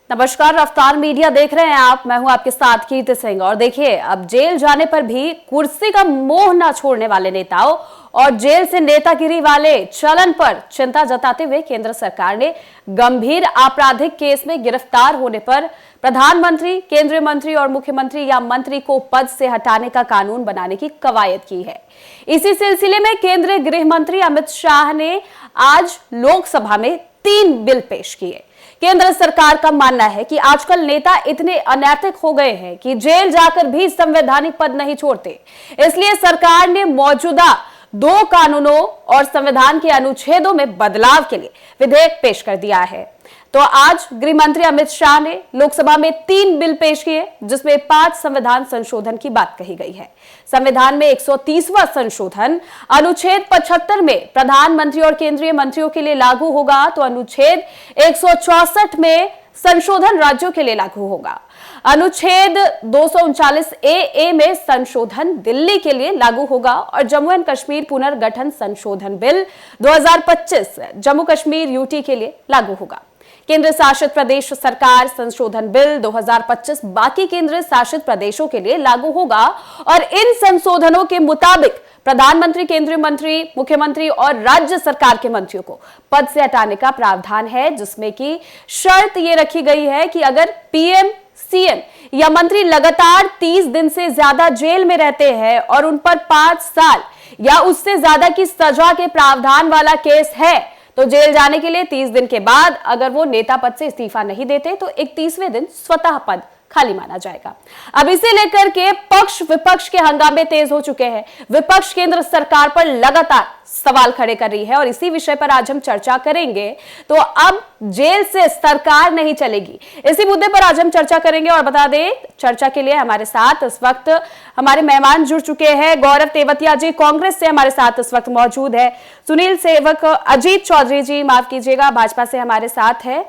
नमस्कार, रफ्तार मीडिया देख रहे हैं आप। मैं हूं आपके साथ कीर्ति सिंह। और देखिए, अब जेल जाने पर भी कुर्सी का मोह ना छोड़ने वाले नेताओं और जेल से नेतागिरी वाले चलन पर चिंता जताते हुए केंद्र सरकार ने गंभीर आपराधिक केस में गिरफ्तार होने पर प्रधानमंत्री, केंद्रीय मंत्री और मुख्यमंत्री या मंत्री को पद से हटाने का कानून बनाने की कवायद की है। इसी सिलसिले में केंद्रीय गृह मंत्री अमित शाह ने आज लोकसभा में 3 बिल पेश किए। केंद्र सरकार का मानना है कि आजकल नेता इतने अनैतिक हो गए हैं कि जेल जाकर भी संवैधानिक पद नहीं छोड़ते। इसलिए सरकार ने मौजूदा 2 कानूनों और संविधान के अनुच्छेदों में बदलाव के लिए विधेयक पेश कर दिया है। तो आज गृह मंत्री अमित शाह ने लोकसभा में 3 बिल पेश किए, जिसमें 5 संविधान संशोधन की बात कही गई है। संविधान में 130वां संशोधन अनुच्छेद 75 में प्रधानमंत्री और केंद्रीय मंत्रियों के लिए लागू होगा, तो अनुच्छेद 164 में संशोधन राज्यों के लिए लागू होगा। अनुच्छेद 239 ए में संशोधन दिल्ली के लिए लागू होगा और जम्मू एंड कश्मीर पुनर्गठन संशोधन बिल 2025 जम्मू कश्मीर यूटी के लिए लागू होगा। केंद्र शासित प्रदेश सरकार संशोधन बिल 2025 बाकी केंद्र शासित प्रदेशों के लिए लागू होगा और इन संशोधनों के मुताबिक प्रधानमंत्री, केंद्रीय मंत्री, मुख्यमंत्री और राज्य सरकार के मंत्रियों को पद से हटाने का प्रावधान है, जिसमें कि शर्त यह रखी गई है कि अगर पीएम, सीएम या मंत्री लगातार 30 दिन से ज्यादा जेल में रहते हैं और उन पर 5 साल या उससे ज्यादा की सजा के प्रावधान वाला केस है, तो जेल जाने के लिए 30 दिन के बाद अगर वो नेता पद से इस्तीफा नहीं देते तो 31वें दिन स्वतः पद खाली माना जाएगा। अब इसे लेकर के पक्ष विपक्ष के हंगामे तेज हो चुके हैं। विपक्ष केंद्र सरकार पर लगातार सवाल खड़े कर रही है और इसी विषय पर आज हम चर्चा करेंगे। तो अब जेल से सरकार नहीं चलेगी, इसी मुद्दे पर आज हम चर्चा करेंगे। और बता दें, चर्चा के लिए हमारे साथ इस वक्त हमारे मेहमान जुड़ चुके हैं। गौरव तेवतिया जी कांग्रेस से हमारे साथ इस वक्त मौजूद है। सुनील सेवक, अजीत चौधरी जी माफ कीजिएगा, भाजपा से हमारे साथ है।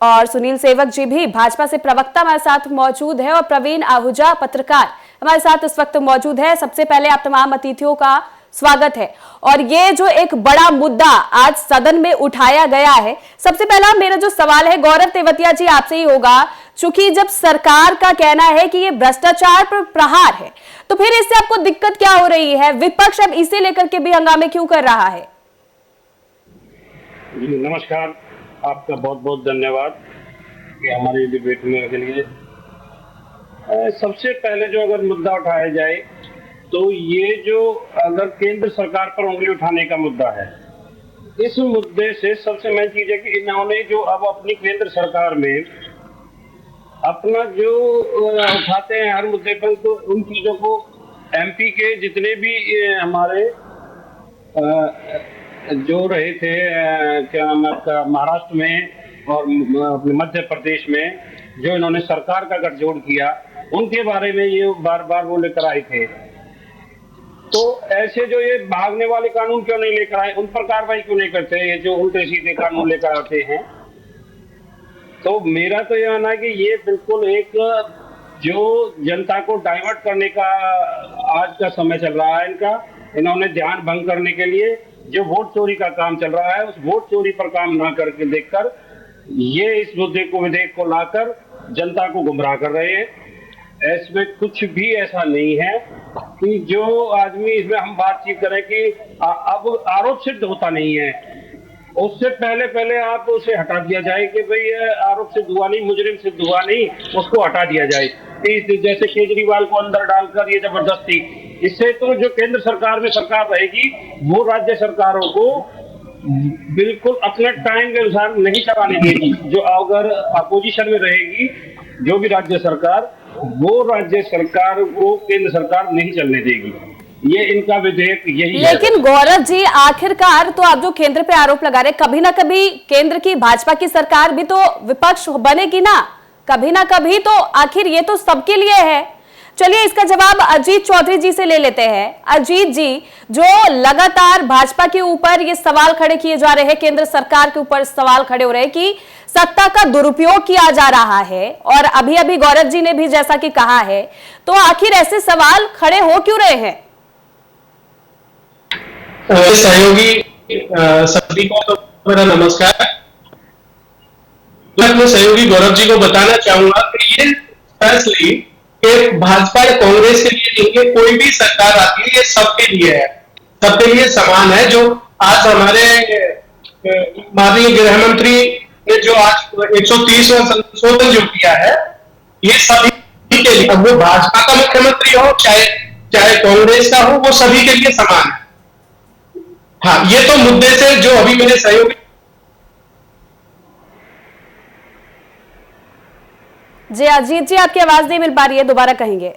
और सुनील सेवक जी भी भाजपा से प्रवक्ता हमारे साथ मौजूद है। और प्रवीण आहूजा पत्रकार हमारे साथ इस वक्त मौजूद है। सबसे पहले आप तमाम अतिथियों का स्वागत है। और ये जो एक बड़ा मुद्दा आज सदन में उठाया गया है, सबसे पहला मेरा जो सवाल है गौरव तेवतिया जी आपसे ही होगा, चूंकि जब सरकार का कहना है कि ये भ्रष्टाचार पर प्रहार है, तो फिर इससे आपको दिक्कत क्या हो रही है? विपक्ष अब इसे लेकर के भी हंगामे क्यों कर रहा है? नमस्कार, आपका बहुत बहुत धन्यवाद कि हमारे डिबेट में के लिए। सबसे पहले जो अगर मुद्दा उठाया जाए तो ये जो अगर केंद्र सरकार पर उंगली उठाने का मुद्दा है, इस मुद्दे से सबसे मेन चीज है कि इन्होंने जो अब अपनी केंद्र सरकार में अपना जो उठाते हैं हर मुद्दे पर, तो उन चीजों को एमपी के जितने भी हमारे जो रहे थे क्या नाम है महाराष्ट्र में और अपने मध्य प्रदेश में जो इन्होंने सरकार का गठजोड़ किया, उनके बारे में ये बार बार वो लेकर आए थे। तो ऐसे जो ये भागने वाले कानून क्यों नहीं लेकर आए, उन पर कार्रवाई क्यों नहीं करते, ये जो उल्टे सीधे कानून लेकर आते हैं। तो मेरा तो ये मानना है कि ये बिल्कुल एक जो जनता को डाइवर्ट करने का आज का समय चल रहा है इनका। इन्होंने ध्यान भंग करने के लिए जो वोट चोरी का काम चल रहा है, उस वोट चोरी पर काम ना करके देखकर ये इस मुद्दे को, विधेयक को लाकर जनता को गुमराह कर रहे हैं। इसमें कुछ भी ऐसा नहीं है कि जो आदमी इसमें हम बातचीत करें कि अब आरोप सिद्ध होता नहीं है, उससे पहले आप उसे हटा दिया जाए कि भाई आरोप सिद्ध हुआ नहीं, मुजरिम सिद्ध हुआ नहीं, उसको हटा दिया जाए। जैसे केजरीवाल को अंदर डालकर ये जबरदस्ती, इससे तो जो केंद्र सरकार में सरकार रहेगी वो राज्य सरकारों को बिल्कुल अपने टाइम के अनुसार नहीं चलाने देगी। जो अगर अपोजिशन में रहेगी जो भी राज्य सरकार, वो राज्य सरकार को केंद्र सरकार नहीं चलने देगी। ये इनका विधेयक यही है। लेकिन गौरव जी, आखिरकार तो आप जो केंद्र पे आरोप लगा रहे, कभी ना कभी केंद्र की भाजपा की सरकार भी तो विपक्ष बनेगी ना कभी तो आखिर ये तो सबके लिए है। चलिए इसका जवाब अजीत चौधरी जी से ले लेते हैं। अजीत जी, जो लगातार भाजपा के ऊपर ये सवाल खड़े किए जा रहे हैं, केंद्र सरकार के ऊपर सवाल खड़े हो रहे हैं कि सत्ता का दुरुपयोग किया जा रहा है, और अभी अभी गौरव जी ने भी जैसा कि कहा है, तो आखिर ऐसे सवाल खड़े हो क्यों रहे हैं? सहयोगी सभी को तो मेरा नमस्कार। तो मैं अपने सहयोगी गौरव जी को बताना चाहूंगा कि ये फैसले कि भाजपा या कांग्रेस के लिए नहीं है, कोई भी सरकार आती है ये सबके लिए है, सबके लिए समान है। जो आज हमारे माननीय गृह मंत्री ने जो आज 130वां संशोधन जो किया है, ये सभी के लिए, अब वो भाजपा का मुख्यमंत्री हो चाहे कांग्रेस का हो, वो सभी के लिए समान है। हाँ, ये तो मुद्दे से जो अभी मेरे सहयोगी जी अजीत जी, आपकी आवाज नहीं मिल पा रही है, दोबारा कहेंगे।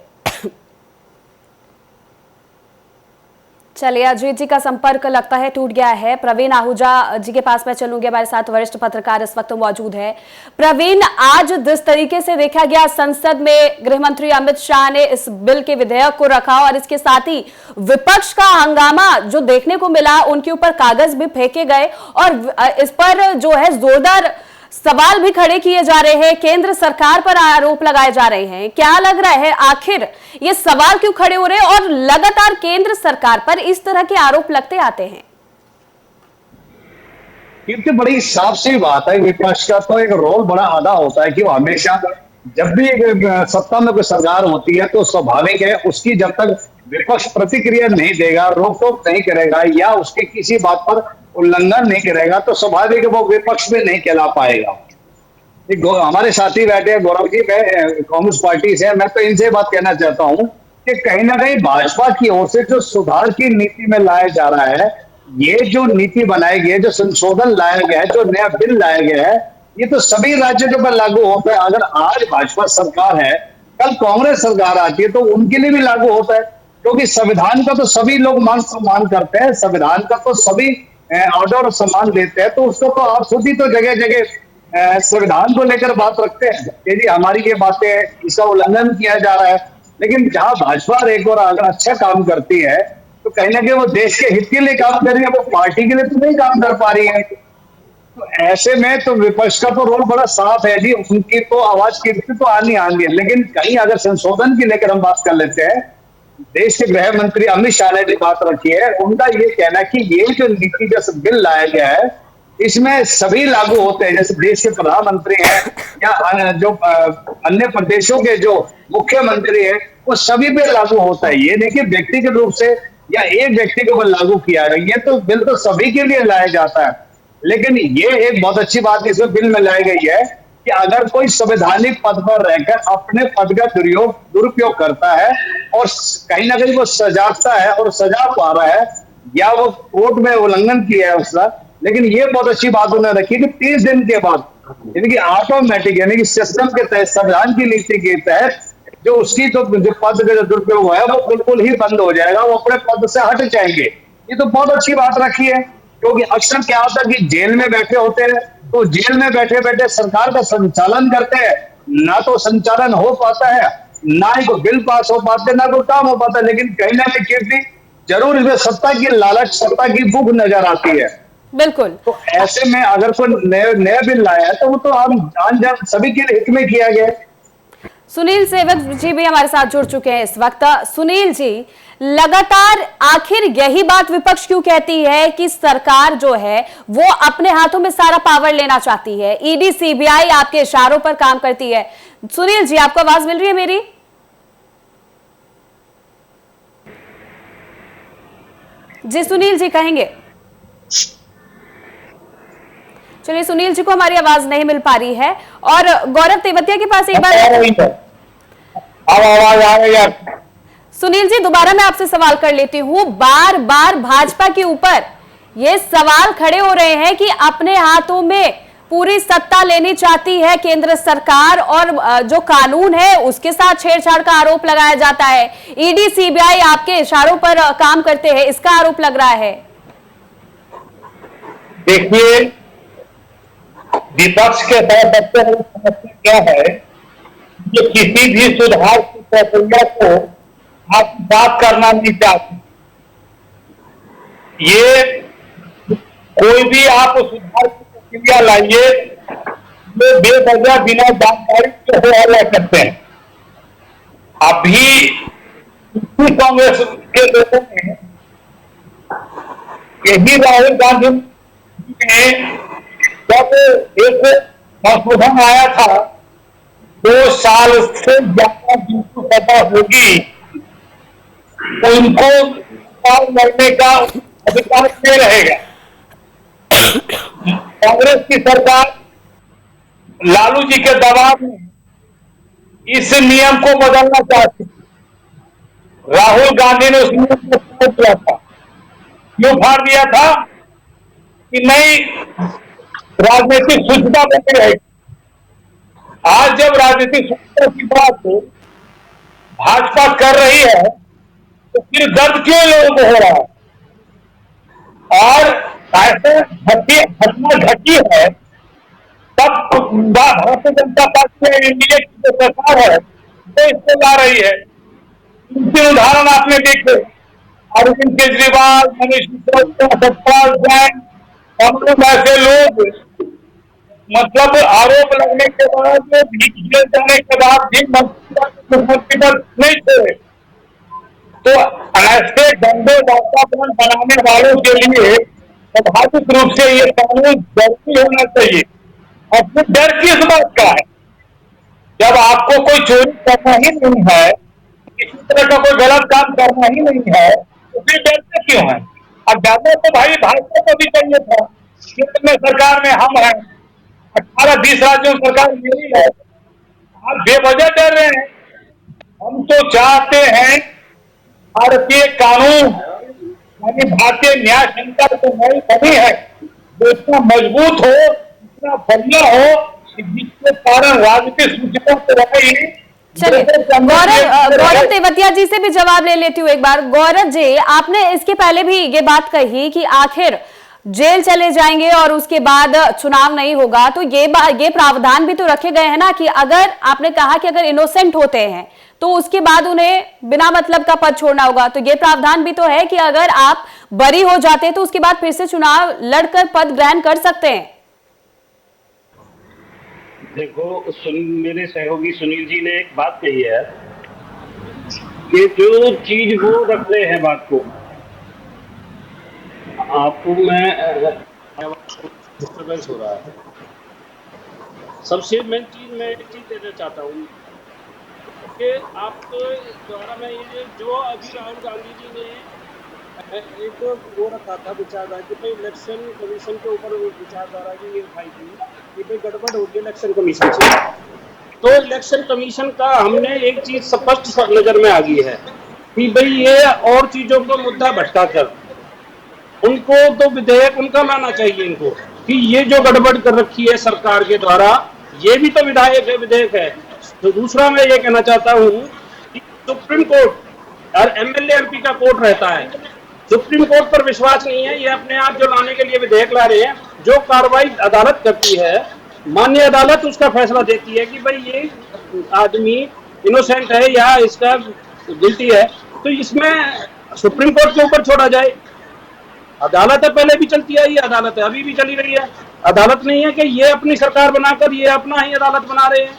चलिए, अजीत जी का संपर्क लगता है टूट गया है। प्रवीण आहूजा जी के पास मैं चलूंगी, हमारे साथ वरिष्ठ पत्रकार इस वक्त मौजूद है। प्रवीण, आज जिस तरीके से देखा गया संसद में गृह मंत्री अमित शाह ने इस बिल के विधेयक को रखा और इसके साथ ही विपक्ष का हंगामा जो देखने को मिला, उनके ऊपर कागज भी फेंके गए और इस पर जो है जोरदार सवाल भी खड़े किए जा रहे हैं, केंद्र सरकार पर आरोप लगाए जा रहे हैं। क्या लग रहा है आखिर ये सवाल क्यों खड़े हो रहे हैं और लगातार केंद्र सरकार पर इस तरह के आरोप लगते आते हैं? ये तो बड़ी साफ सी बात है, विपक्ष का तो एक रोल बड़ा आधा होता है कि वो हमेशा जब भी सत्ता में कोई सरकार होती है तो स्वाभाविक है उसकी जब तक विपक्ष प्रतिक्रिया नहीं देगा, रोक टोक नहीं करेगा या उसके किसी बात पर उल्लंघन नहीं करेगा तो स्वाभाविक वो विपक्ष में नहीं कहला पाएगा। हमारे साथी बैठे गौरव जी, मैं कांग्रेस पार्टी से, मैं तो इनसे बात कहना चाहता हूं कि कहीं ना कहीं भाजपा की ओर से जो सुधार की नीति में लाया जा रहा है, ये जो नीति बनाई गई है, जो संशोधन लाया गया है, जो नया बिल लाया गया है, ये तो सभी राज्यों पर लागू होता है। अगर आज भाजपा सरकार है, कल कांग्रेस सरकार आती है तो उनके लिए भी लागू होता है, क्योंकि संविधान का तो सभी लोग मान सम्मान करते हैं, संविधान का तो सभी ऑर्डर और सम्मान देते हैं, तो उसको तो आप खुद ही तो जगह जगह संविधान को लेकर बात रखते हैं यदि हमारी ये बातें इसका उल्लंघन किया जा रहा है। लेकिन जहां भाजपा एक और अगर अच्छा काम करती है तो कहीं ना कहीं वो देश के हित के लिए काम कर रही है, वो पार्टी के लिए तो नहीं काम कर पा रही है। तो ऐसे में तो विपक्ष का तो रोल बड़ा साफ है जी, उनकी तो आवाज की तो आनी आनी है। लेकिन कहीं अगर संशोधन की लेकर हम बात कर लेते हैं, देश के गृह मंत्री अमित शाह ने भी बात रखी है, उनका ये कहना है कि ये जो नीति जैसे बिल लाया गया है इसमें सभी लागू होते हैं, जैसे देश के प्रधानमंत्री हैं या जो अन्य प्रदेशों के जो मुख्यमंत्री हैं वो सभी पे लागू होता है। ये नहीं कि व्यक्तिगत रूप से या एक व्यक्ति के ऊपर लागू किया है, ये तो बिल तो सभी के लिए लाया जाता है। लेकिन ये एक बहुत अच्छी बात इसमें बिल में लाई गई है कि अगर कोई संवैधानिक पद पर रहकर अपने पद का दुरुपयोग करता है और कहीं ना कहीं वो सजाता है और सजा पा रहा है या वो कोर्ट में उल्लंघन किया है उसका, लेकिन ये बहुत अच्छी बात उन्होंने रखी कि 30 दिन के बाद यानी कि ऑटोमेटिक यानी कि सिस्टम के तहत, संविधान की नीति के तहत जो उसकी तो जो पद का दुरुपयोग है वो बिल्कुल ही बंद हो जाएगा, वो अपने पद से हट जाएंगे। ये तो बहुत अच्छी बात रखी है, क्योंकि अक्सर क्या होता है कि जेल में बैठे होते हैं तो जेल में बैठे बैठे सरकार का संचालन करते हैं, ना तो संचालन हो पाता है, ना ही कोई बिल पास हो पाते, ना कोई काम हो पाता है। लेकिन कहीं ना कहीं जरूर इसमें सत्ता की लालच, सत्ता की भूख नजर आती है। बिल्कुल। तो ऐसे में अगर कोई नया बिल लाया है तो वो तो आम सभी के हित में किया गया। सुनील सेवक जी भी हमारे साथ जुड़ चुके हैं इस वक्त। सुनील जी, लगातार आखिर यही बात विपक्ष क्यों कहती है कि सरकार जो है वो अपने हाथों में सारा पावर लेना चाहती है, ईडी सीबीआई आपके इशारों पर काम करती है? सुनील जी, आपको आवाज मिल रही है मेरी? जी सुनील जी, कहेंगे? चलिए, सुनील जी को हमारी आवाज नहीं मिल पा रही है। और गौरव तेवतिया के पास एक बार आवाज आ रही है। सुनील जी, दोबारा मैं आपसे सवाल कर लेती हूँ। बार बार भाजपा के ऊपर ये सवाल खड़े हो रहे हैं कि अपने हाथों में पूरी सत्ता लेनी चाहती है केंद्र सरकार और जो कानून है उसके साथ छेड़छाड़ का आरोप लगाया जाता है, ईडी सीबीआई आपके इशारों पर काम करते हैं, इसका आरोप लग रहा है। देखिए, विपक्ष के साथ सबसे बड़ी समस्या क्या है कि किसी भी सुधार की प्रक्रिया को आप बात करना नहीं चाहते। ये कोई भी आप सुधार की प्रक्रिया लाइए, ये बेवजह बिना जानकारी के हो हल्ला करते हैं। अभी कांग्रेस के लोगों ने यही राहुल गांधी ने जब एक संशोधन आया था 2 साल से ज्यादा जिनको पता होगी तो उनको लड़ने का अधिकार नहीं रहेगा। कांग्रेस की सरकार लालू जी के दबाव में इस नियम को बदलना चाहती। राहुल गांधी ने उस नियम को फाड़ दिया था। क्यों फाड़ दिया था? कि नहीं, राजनीतिक शुद्धता बनी रहेगी। आज जब राजनीतिक शुद्धता की बात भाजपा कर रही है तो फिर दर्द क्यों लोगों को हो रहा है? और ऐसे घटना घटी है तब भारतीय जनता पार्टी में एनडीए की जो सरकार है वो इसको ला रही है। इनके उदाहरण आपने देखे, अरविंद केजरीवाल, मनीष सिसोदिया, सतपाल जैन, हम ऐसे लोग मतलब आरोप लगने के बाद जेल जाने के बाद भी मंत्री पर नहीं छोड़े। तो ऐसे गंदे वातावरण बनाने वालों के लिए स्वाभाविक रूप से ये कानून जरूरी होना चाहिए। और फिर डर किस बात का है? जब आपको कोई चोरी करना ही नहीं है, किसी तरह का कोई गलत काम करना ही नहीं है, तो फिर डरते क्यों है? अब डरना तो भाई भाजपा को भी चाहिए था। केंद्र में सरकार में हम हैं, 18-20 राज्यों में सरकार मेरी है, आप बेवजह डर रहे हैं। हम तो चाहते हैं भारतीय कानून यानी भारतीय न्याय संहिता जो नई बनी है वो इतना मजबूत हो, इतना बढ़िया हो कि जिसके कारण राजनीतिक सूचना तो रही। चलिए गौरव तेवतिया जी से भी जवाब ले लेती हूँ एक बार। गौरव जी, आपने इसके पहले भी ये बात कही कि आखिर जेल चले जाएंगे और उसके बाद चुनाव नहीं होगा, तो ये प्रावधान भी तो रखे गए हैं ना कि अगर आपने कहा कि अगर इनोसेंट होते हैं तो उसके बाद उन्हें बिना मतलब का पद छोड़ना होगा, तो ये प्रावधान भी तो है कि अगर आप बरी हो जाते हैं तो उसके बाद फिर से चुनाव लड़कर पद ग्रहण कर सकते हैं। देखो, मेरे सहयोगी सुनील जी ने एक बात कही है कि जो चीज वो रख रहे हैं बात को, आपको मैं डिस्टर्बेंस हो रहा है। सबसे मेन चीज मैं एक चीज देना चाहता हूँ कि आपके द्वारा मैं ये जो अभी राहुल गांधी जी ने एक वो रखा था विचारधारा कि भाई इलेक्शन कमीशन के ऊपर विचारधारा की ये उठाई थी कि भाई गड़बड़ होगी इलेक्शन कमीशन से, तो इलेक्शन कमीशन का हमने एक चीज स्पष्ट नजर में आ गई है कि भाई ये और चीजों को मुद्दा भटका कर उनको तो विधेयक उनका लाना चाहिए इनको कि ये जो गड़बड़ कर रखी है सरकार के द्वारा ये भी तो विधेयक है। तो दूसरा मैं ये कहना चाहता हूँ कि सुप्रीम कोर्ट और एमएलए एमपी का कोर्ट रहता है, सुप्रीम कोर्ट पर विश्वास नहीं है। ये अपने आप जो लाने के लिए विधेयक ला रहे हैं, जो कार्रवाई अदालत करती है, माननीय अदालत उसका फैसला देती है कि भाई ये आदमी इनोसेंट है या इसका गिल्टी है, तो इसमें सुप्रीम कोर्ट के ऊपर छोड़ा जाए। अदालत है, पहले भी चलती आई है, अदालत है अभी भी चली रही है। अदालत नहीं है कि ये अपनी सरकार बनाकर ये अपना ही अदालत बना रहे हैं।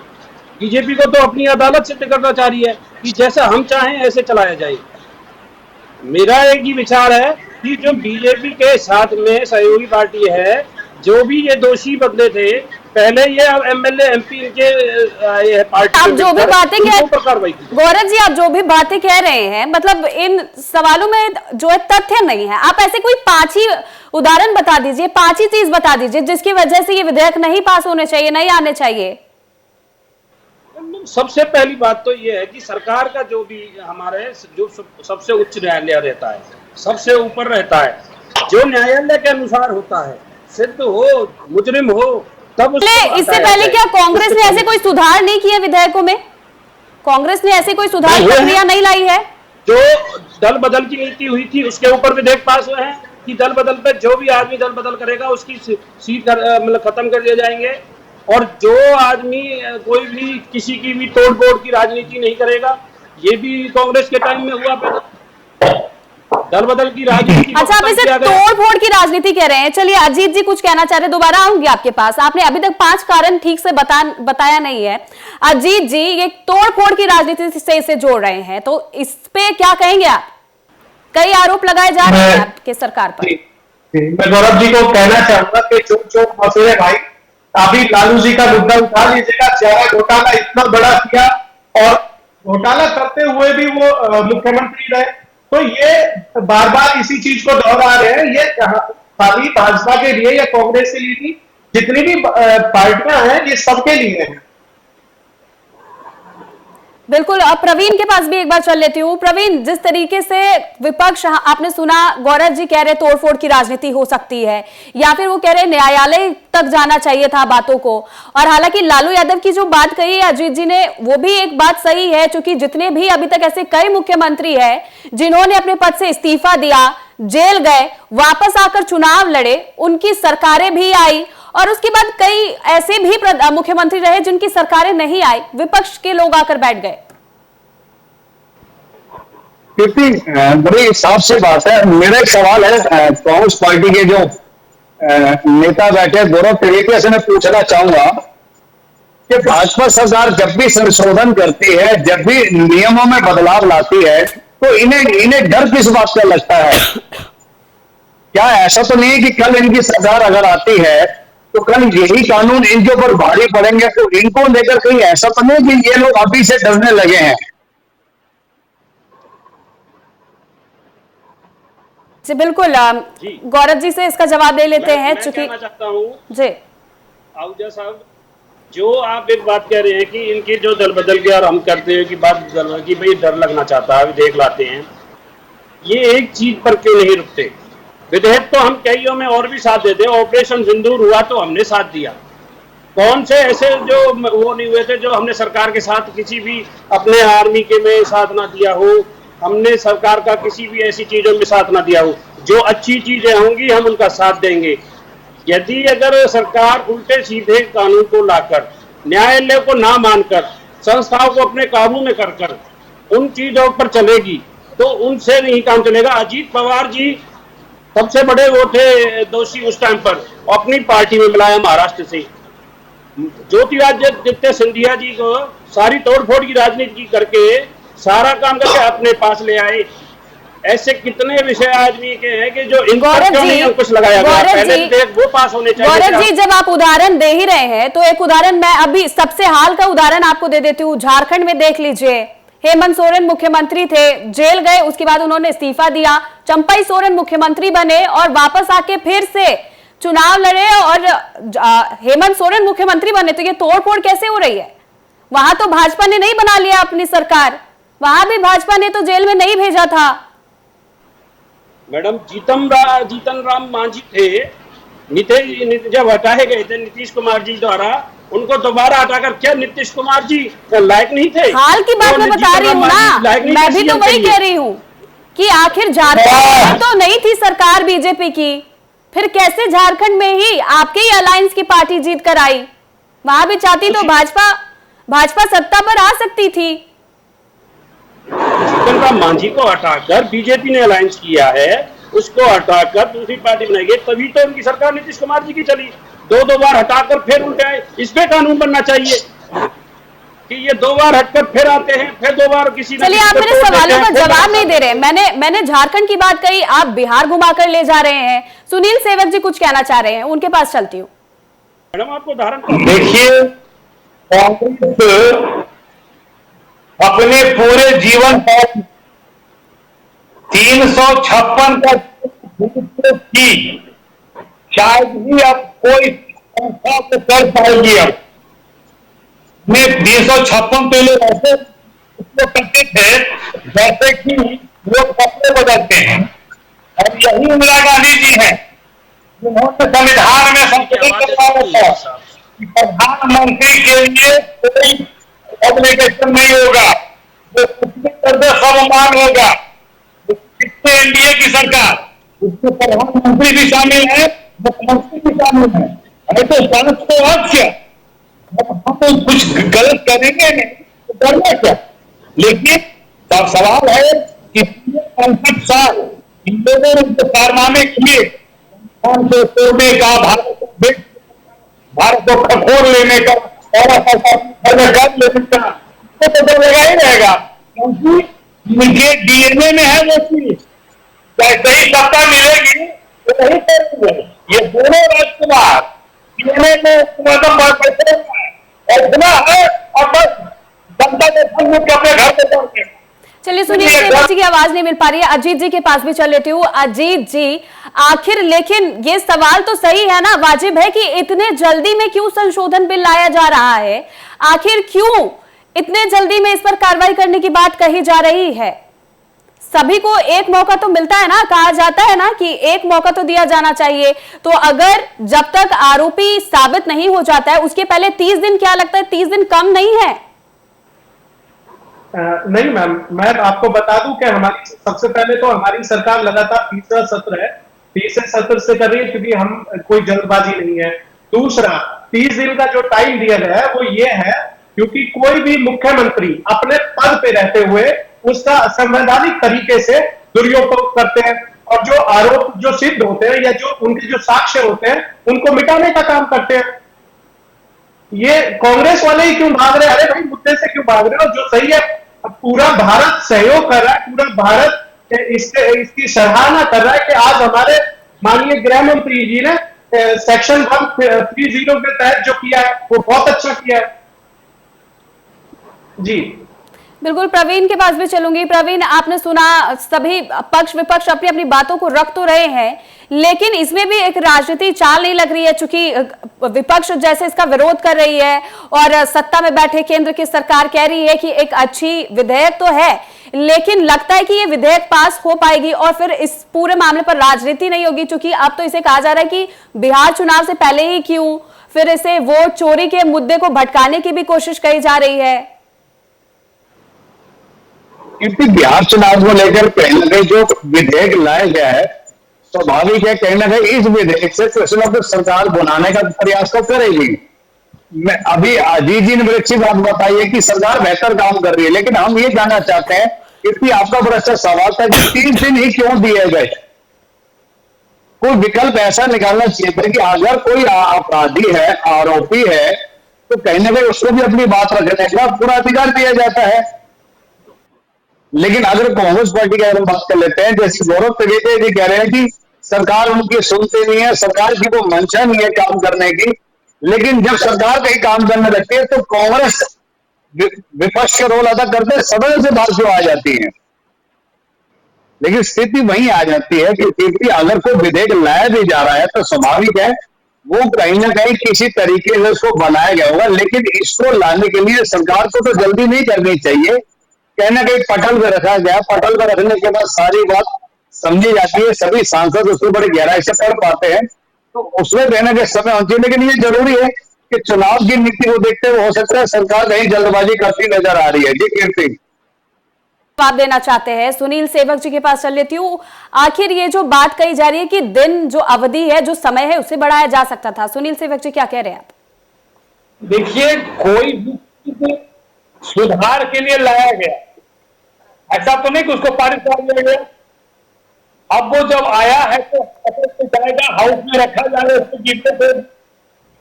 बीजेपी को तो अपनी अदालत सिद्ध करना चाह रही है कि जैसा हम चाहें ऐसे चलाया जाए। मेरा एक ही विचार है कि जो बीजेपी के साथ में सहयोगी पार्टी है, जो भी ये दोषी बंदे थे पहले, ये एमएलए एमपी इनके पार्टी आप जो भी बातें गौरव जी, आप जो भी बातें कह रहे हैं, मतलब इन सवालों में जो है तथ्य नहीं है। आप ऐसे कोई 5 ही उदाहरण बता दीजिए, 5 ही चीज बता दीजिए जिसकी वजह से ये विधेयक नहीं पास होने चाहिए, नहीं आने चाहिए। सबसे पहली बात तो ये है कि सरकार का जो भी हमारे जो सबसे उच्च न्यायालय रहता है, सबसे ऊपर रहता है, जो न्यायालय के अनुसार होता है, सिद्ध हो मुजरिम हो तब इससे पहले क्या कांग्रेस ने ऐसे कोई सुधार नहीं किए विधेयकों में? कांग्रेस ने ऐसे कोई सुधार प्रक्रिया नहीं लाई है? जो दल बदल की नीति हुई थी उसके ऊपर विधेयक पास हुए हैं कि दल बदल पे जो भी आदमी दल बदल करेगा उसकी सीट मतलब खत्म कर दिए जाएंगे, और जो आदमी कोई भी किसी की भी तोड़ फोड़ की राजनीति नहीं करेगा। ये भी कांग्रेस के टाइम में हुआ पैदा, दल बदल की राजनीति। अच्छा, आप इसे तोड़ फोड़ की राजनीति कह रहे हैं। चलिए, अजीत जी कुछ कहना चाह रहे, दोबारा आऊंगी आपके पास। आपने अभी तक 5 कारण ठीक से बताया नहीं है। अजीत जी, ये तोड़ फोड़ की राजनीति से इसे जोड़ रहे हैं, तो इस पे क्या कहेंगे आप? कई आरोप लगाए जा रहे हैं आपके सरकार पर। मैं गौरव जी को कहना चाहूंगा कि चुप चुप मसूरे भाई, अभी लालू जी का मुद्दा उठा लीजिएगा, चारा घोटाला इतना बड़ा किया और घोटाला करते हुए भी वो मुख्यमंत्री रहे। तो ये बार बार इसी चीज को दोहरा रहे हैं। ये खाली भाजपा के लिए या कांग्रेस के लिए नहीं, जितनी भी पार्टियां हैं ये सबके लिए हैं। बिल्कुल। अब प्रवीण के पास भी एक बार चल लेती हूँ। प्रवीण, जिस तरीके से विपक्ष, आपने सुना गौरव जी कह रहे तोड़फोड़ की राजनीति हो सकती है, या फिर वो कह रहे न्यायालय तक जाना चाहिए था बातों को। और हालांकि लालू यादव की जो बात कही है अजीत जी ने, वो भी एक बात सही है, क्योंकि जितने भी अभी तक ऐसे कई मुख्यमंत्री हैं जिन्होंने अपने पद से इस्तीफा दिया, जेल गए, वापस आकर चुनाव लड़े, उनकी सरकारें भी आई, और उसके बाद कई ऐसे भी मुख्यमंत्री रहे जिनकी सरकारें नहीं आई, विपक्ष के लोग आकर बैठ गए। बड़ी साफ सी बात है। मेरा एक सवाल है कांग्रेस पार्टी के जो नेता बैठे गौरव तेवेटिया से मैं पूछना चाहूंगा कि भाजपा सरकार जब भी संशोधन करती है, जब भी नियमों में बदलाव लाती है, तो इन्हें डर किस बात का लगता है? क्या ऐसा तो नहीं है कि कल इनकी सरकार अगर आती है तो कल यही कानून इनके ऊपर भारी पड़ेंगे, तो इनको लेकर कहीं ऐसा तो नहीं कि ये लोग अभी से डरने लगे हैं? जी बिल्कुल। गौरव जी से इसका जवाब ले लेते हैं, चूंकि मैं चाहता हूँ जी आहूजा साहब, जो आप एक बात कह रहे हैं कि इनकी जो दल बदल गया और हम करते हैं कि बात कि भाई डर लगना चाहता है, विधेयक लाते हैं, ये एक चीज पर क्यों नहीं रुकते? विधेयक तो हम कईयों में और भी साथ देते हैं। ऑपरेशन सिंदूर हुआ तो हमने साथ दिया। कौन से ऐसे जो वो नहीं हुए थे जो हमने सरकार के साथ किसी भी अपने आर्मी के में साथ ना दिया हो, हमने सरकार का किसी भी ऐसी चीजों में साथ ना दिया हो। जो अच्छी चीजें होंगी हम उनका साथ देंगे। यदि अगर सरकार उल्टे सीधे कानून को लाकर, न्यायालय को ना मानकर, संस्थाओं को अपने काबू में कर उन चीजों पर चलेगी तो उनसे नहीं काम चलेगा। अजीत पवार जी सबसे बड़े वो थे दोषी उस टाइम पर, अपनी पार्टी में मिलाया महाराष्ट्र से। ज्योतिरादित्य सिंधिया जी को सारी तोड़फोड़ की राजनीति करके सारा काम करके अपने पास ले आए। ऐसे कितने विषय आदमी के हैं कि जो इन पर क्यों नहीं कुछ लगाया गया? पहले विधेयक वो पास होने चाहिए। गौरव जी, जब आप उदाहरण दे ही रहे हैं तो एक उदाहरण मैं अभी सबसे हाल का उदाहरण आपको दे देती हूँ। झारखंड में देख लीजिए, हेमंत सोरेन मुख्यमंत्री थे, जेल गए, उसके बाद उन्होंने इस्तीफा दिया, चंपई सोरेन मुख्यमंत्री बने और वापस आके फिर से चुनाव लड़े और हेमंत सोरेन मुख्यमंत्री बने। तो ये तोड़फोड़ कैसे हो रही है? वहां तो भाजपा ने नहीं बना लिया अपनी सरकार, वहां भी भाजपा ने तो जेल में नहीं भेजा था। मैडम, जीतन राम मांझी थे, जब हटाए गए थे नीतीश कुमार जी द्वारा, उनको दोबारा हटाकर क्या नीतीश कुमार जी लायक नहीं थे? हाल की बात मैं बता रही हूँ ना, मैं भी तो वही कह रही हूँ कि आखिर झारखंड में तो नहीं थी सरकार बीजेपी की, फिर कैसे झारखंड में ही आपके ही अलायंस की पार्टी जीत कर आई? वहां भी चाहती तो भाजपा सत्ता पर आ सकती थी। जीतन राम मांझी को हटाकर बीजेपी ने अलायंस किया है, उसको हटाकर दूसरी पार्टी बनाई गई, तभी तो उनकी सरकार नीतीश कुमार जी की चली। दो बार हटाकर फिर उल्टे आए। इस पे कानून बनना चाहिए कि ये 2 बार हटकर फिर आते हैं, फिर 2 बार किसी। चलिए, आप मेरे सवालों का जवाब नहीं दे रहे। मैंने झारखंड की बात कही, आप बिहार घुमाकर ले जा रहे हैं। सुनील सेवक जी कुछ कहना चाह रहे हैं, उनके पास चलती हूँ। मैडम, आपको उदाहरण देखिए, कांग्रेस अपने पूरे जीवन पर 356 का की शायद ही अब कोई संस्था को कर पाएगी। अब में 356 पहले ऐसे करते थे जैसे कि लोग कपड़े बदलते हैं, और यही इंदिरा गांधी जी हैं जिन्होंने संविधान में संशोधन करवाया था कि प्रधानमंत्री के लिए कोई ऑब्लिगेशन नहीं होगा, जो कुछ भी कर दे सब मान होगा। एनडीए की सरकार, उसमें प्रधानमंत्री भी शामिल है, मुख्यमंत्री भी शामिल है। अरे तो जांच को अवश्य, हम तो कुछ गलत करेंगे नहीं तो करना क्या? लेकिन तब सवाल है कि 65 साल इन लोगों ने कारनामे किए, को तोड़ने का, भारत को खखोर लेने का और कर लेने का, तो लगा ही रहेगा, क्योंकि इनके डीएनए में है वो चीज। जैसे ही सत्ता मिलेगी तो वही करेंगे। ये दोनों राजकुमार और इतना है और बस जनता के अपने घर पे पहुंचे। चलिए सुनिए, सेवक जी की आवाज नहीं मिल पा रही है, अजीत जी के पास भी चल लेती हूँ। अजीत जी, आखिर लेकिन ये सवाल तो सही है ना, वाजिब है कि इतने जल्दी में क्यों संशोधन बिल लाया जा रहा है? आखिर क्यों इतने जल्दी में इस पर कार्रवाई करने की बात कही जा रही है? सभी को एक मौका तो मिलता है ना, कहा जाता है ना कि एक मौका तो दिया जाना चाहिए। तो अगर जब तक आरोपी साबित नहीं हो जाता है उसके पहले 30 दिन, क्या लगता है 30 दिन कम नहीं है? नहीं मैम, मैं आपको बता दूं कि हमारी सबसे पहले तो हमारी सरकार लगातार तीसरा सत्र है, तीसरे सत्र से कर रही है क्योंकि हम कोई जल्दबाजी नहीं है। दूसरा, 30 दिन का जो टाइम दिया गया है वो ये है क्योंकि कोई भी मुख्यमंत्री अपने पद पे रहते हुए उसका असंवैधानिक तरीके से दुरुपयोग करते हैं और जो आरोप जो सिद्ध होते हैं या जो उनके जो साक्ष्य होते हैं उनको मिटाने का काम करते हैं। ये कांग्रेस वाले ही क्यों भाग रहे हैं? अरे भाई, मुद्दे से क्यों भाग रहे हो? जो सही है, पूरा भारत सहयोग कर रहा है, पूरा भारत इसकी सराहना कर रहा है कि आज हमारे माननीय गृह मंत्री जी ने सेक्शन 130 के तहत जो किया है वो बहुत अच्छा किया है। जी बिल्कुल, प्रवीण के पास भी चलूंगी। प्रवीण, आपने सुना सभी पक्ष विपक्ष अपनी अपनी बातों को रख तो रहे हैं, लेकिन इसमें भी एक राजनीति चाल नहीं लग रही है, चूंकि विपक्ष जैसे इसका विरोध कर रही है और सत्ता में बैठे केंद्र की सरकार कह रही है कि एक अच्छी विधेयक तो है, लेकिन लगता है कि ये विधेयक पास हो पाएगी और फिर इस पूरे मामले पर राजनीति नहीं होगी। चूंकि अब तो इसे कहा जा रहा है कि बिहार चुनाव से पहले ही क्यों, फिर इसे वोट चोरी के मुद्दे को भटकाने की भी कोशिश कही जा रही है। क्योंकि बिहार चुनाव को लेकर कहीं ना कहीं जो विधेयक लाया गया है, स्वाभाविक है कहीं ना कहीं इस विधेयक से कुछ ना कुछ सरकार बनाने का प्रयास तो करेगी। मैं अभी अजीत जी ने बड़ी अच्छी बात बताई है कि सरकार बेहतर काम कर रही है, लेकिन हम ये जानना चाहते हैं, क्योंकि आपका बड़ा अच्छा सवाल था कि 30 दिन ही क्यों दिए गए। कोई विकल्प ऐसा निकालना चाहिए था कि अगर कोई अपराधी है, आरोपी है, तो कहीं ना कहीं उसको भी अपनी बात रखने का पूरा अधिकार दिया जाता है। लेकिन अगर कांग्रेस पार्टी की अगर बात कर लेते हैं, जैसे गौरव तवेटिया जी कह रहे हैं कि सरकार उनकी सुनती नहीं है, सरकार की वो मंशा नहीं है काम करने की, लेकिन जब सरकार कहीं काम करने लगती है तो कांग्रेस विपक्ष का रोल अदा करते सदन से बात क्यों आ जाती है। लेकिन स्थिति वही आ जाती है कि अगर कोई विधेयक लाया भी जा रहा है तो स्वाभाविक है वो कहीं ना कहीं किसी तरीके से उसको बनाया गया होगा, लेकिन इसको लाने के लिए सरकार को तो जल्दी नहीं करनी चाहिए। कहना कहीं पटल पे रखा गया, पटल पर रखने के बाद सारी बात समझी जाती है, सभी सांसद उसको बड़ी गहराई से पढ़ पाते हैं, तो उसमें कहने के समय होती है। लेकिन ये जरूरी है कि चुनाव की नीति को देखते हुए हो सकता है सरकार कहीं जल्दबाजी करती नजर आ रही है। जी कीर्ति, जवाब देना चाहते हैं। सुनील सेवक जी के पास चल लेती हूँ। आखिर ये जो बात कही जा रही है कि दिन जो अवधि है, जो समय है, उसे बढ़ाया जा सकता था, सुनील सेवक जी क्या कह रहे हैं आप? देखिए, कोई भी सुधार के लिए लाया गया, ऐसा तो नहीं कि उसको पारित कर दिया गया। अब वो जब आया है तो जाएगा, हाउस में रखा जाएगा, उसको गिरते थे।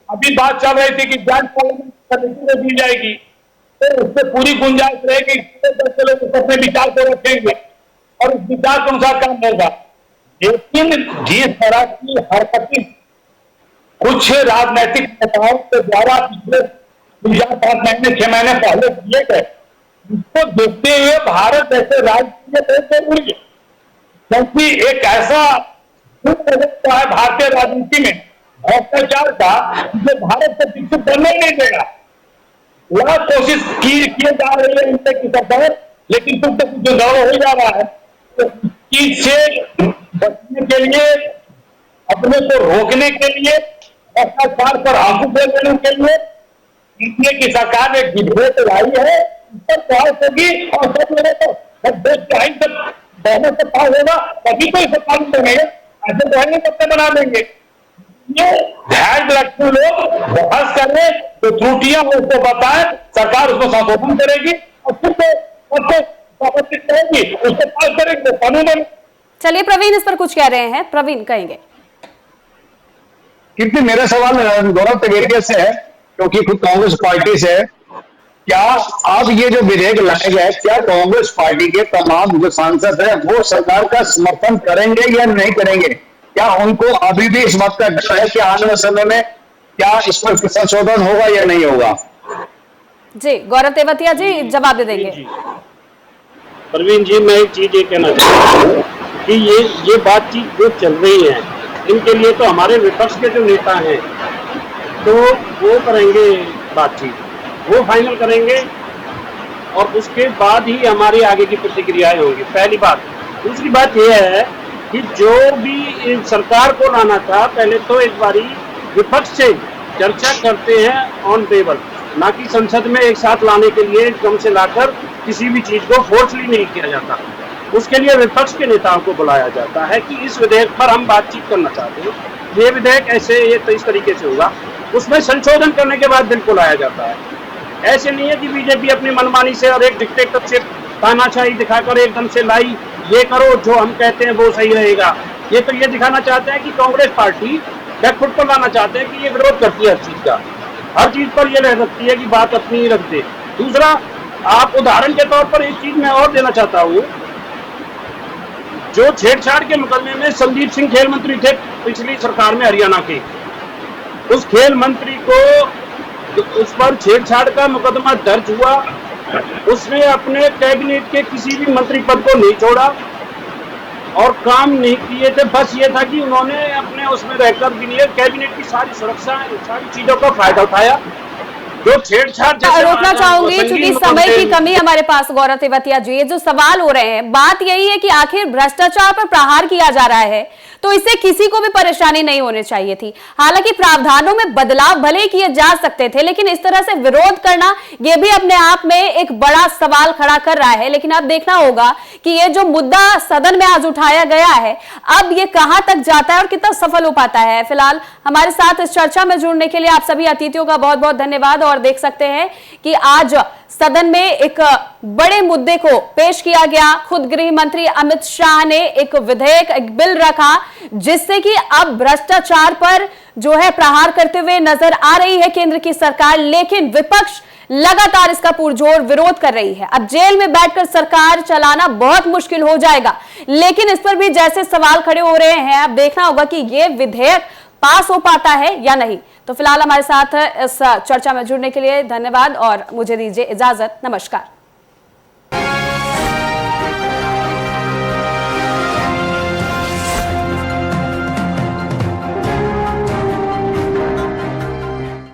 अभी बात चल रही थी कि जांच कमेटी में दी जाएगी, तो उससे पूरी गुंजाइश रहेगी, 10 लोग अपने विचार को रखेंगे और उस विचार के अनुसार काम होगा। लेकिन जिस तरह की हरकतें कुछ राजनैतिक नेताओं के द्वारा पिछले 4-5 महीने 6 महीने पहले किए गए, इसको देखते हुए भारत जैसे राज्य में बहुत जरूरी है, क्योंकि एक ऐसा है भारतीय राजनीति में भ्रष्टाचार का जो भारत से विकसित करने नहीं देगा। लाख कोशिश किए जा रही है इनसे की सरकार, लेकिन कुछ जो दौड़ हो जा रहा है, तो चीज से बचने के लिए, अपने को रोकने के लिए, भ्रष्टाचार पर अंकुश लेने के लिए इसलिए की सरकार ने विधेयक लाई है, इस पर बहस होगी और सब लोगों को देश के हित में बहुमत से पास होगा, तभी कोई सरकार बनेंगे। ऐसे रहेंगे तब बना देंगे। ये ध्यान रखते लोग बहस करें, तो त्रुटियां उसको बताएं, सरकार उसको संशोधन करेगी और फिर करेगी, उसको पास करेगी, कानून। चलिए प्रवीण इस पर कुछ कह रहे हैं, प्रवीण कहेंगे। क्योंकि मेरा सवाल गौरव तवेटिया से है, क्योंकि खुद कांग्रेस पार्टी से है। क्या अब ये जो विधेयक लाया गया है, क्या कांग्रेस पार्टी के तमाम जो सांसद है वो सरकार का समर्थन करेंगे या नहीं करेंगे? क्या उनको अभी भी इस बात का डर है कि आने वाले समय में क्या इस पर संशोधन होगा या नहीं होगा? जी गौरव तेवतिया जी जवाब दे देंगे। प्रवीण जी, मैं एक चीज ये कहना चाहता हूँ कि ये बातचीत जो चल रही है, इनके लिए तो हमारे विपक्ष के जो नेता हैं तो वो करेंगे बातचीत, वो फाइनल करेंगे और उसके बाद ही हमारी आगे की प्रतिक्रियाएं होंगी, पहली बात। दूसरी बात यह है कि जो भी सरकार को लाना था, पहले तो एक बारी विपक्ष से चर्चा करते हैं ऑन टेबल, ना कि संसद में एक साथ लाने के लिए एकदम से लाकर किसी भी चीज को फोर्सली नहीं किया जाता। उसके लिए विपक्ष के नेताओं को बुलाया जाता है कि इस विधेयक पर हम बातचीत करना चाहते हैं, ये विधेयक ऐसे ये तो इस तरीके से होगा, उसमें संशोधन करने के बाद बिल को लाया जाता है। ऐसे नहीं है कि बीजेपी अपनी मनमानी से और एक डिक्टेटरशिप तानाशाही दिखाकर एकदम से लाई, ये करो जो हम कहते हैं वो सही रहेगा। ये तो ये दिखाना चाहते हैं कि कांग्रेस पार्टी बैकफुट पर लाना चाहते हैं कि ये विरोध करती है हर चीज का, हर चीज पर ये रह सकती है कि बात अपनी ही रख दे। दूसरा, आप उदाहरण के तौर पर एक चीज मैं और देना चाहता हूँ, जो छेड़छाड़ के मुकदमे में संदीप सिंह खेल मंत्री थे पिछली सरकार में हरियाणा के, उस खेल मंत्री को उस पर छेड़छाड़ का मुकदमा दर्ज हुआ, उसने अपने कैबिनेट के किसी भी मंत्री पद को नहीं छोड़ा और काम नहीं किए थे। बस ये था कि उन्होंने अपने उसमें रहकर भी नहीं, कैबिनेट की सारी सुरक्षा, सारी चीजों का फायदा उठाया। जो छेड़छाड़ रोकना चाहूंगी क्योंकि समय की कमी हमारे पास। गौरव तेवतिया जी, ये जो सवाल हो रहे हैं, बात यही है कि आखिर भ्रष्टाचार पर प्रहार किया जा रहा है तो इससे किसी को भी परेशानी नहीं होनी चाहिए थी। हालांकि प्रावधानों में बदलाव भले ही किए जा सकते थे, लेकिन इस तरह से विरोध करना यह भी अपने आप में एक बड़ा सवाल खड़ा कर रहा है। लेकिन अब देखना होगा कि ये जो मुद्दा सदन में आज उठाया गया है, अब ये कहां तक जाता है और कितना सफल हो पाता है। फिलहाल हमारे साथ इस चर्चा में जुड़ने के लिए आप सभी अतिथियों का बहुत बहुत धन्यवाद। और देख सकते हैं कि आज सदन में एक बड़े मुद्दे को पेश किया गया। खुद गृह मंत्री अमित शाह ने एक विधेयक, एक बिल रखा जिससे कि अब भ्रष्टाचार पर जो है प्रहार करते हुए नजर आ रही है केंद्र की सरकार, लेकिन विपक्ष लगातार इसका पुरजोर विरोध कर रही है। अब जेल में बैठकर सरकार चलाना बहुत मुश्किल हो जाएगा, लेकिन इस पर भी जैसे सवाल खड़े हो रहे हैं, अब देखना होगा कि यह विधेयक पास हो पाता है या नहीं। तो फिलहाल हमारे साथ इस चर्चा में जुड़ने के लिए धन्यवाद और मुझे दीजिए इजाजत। नमस्कार।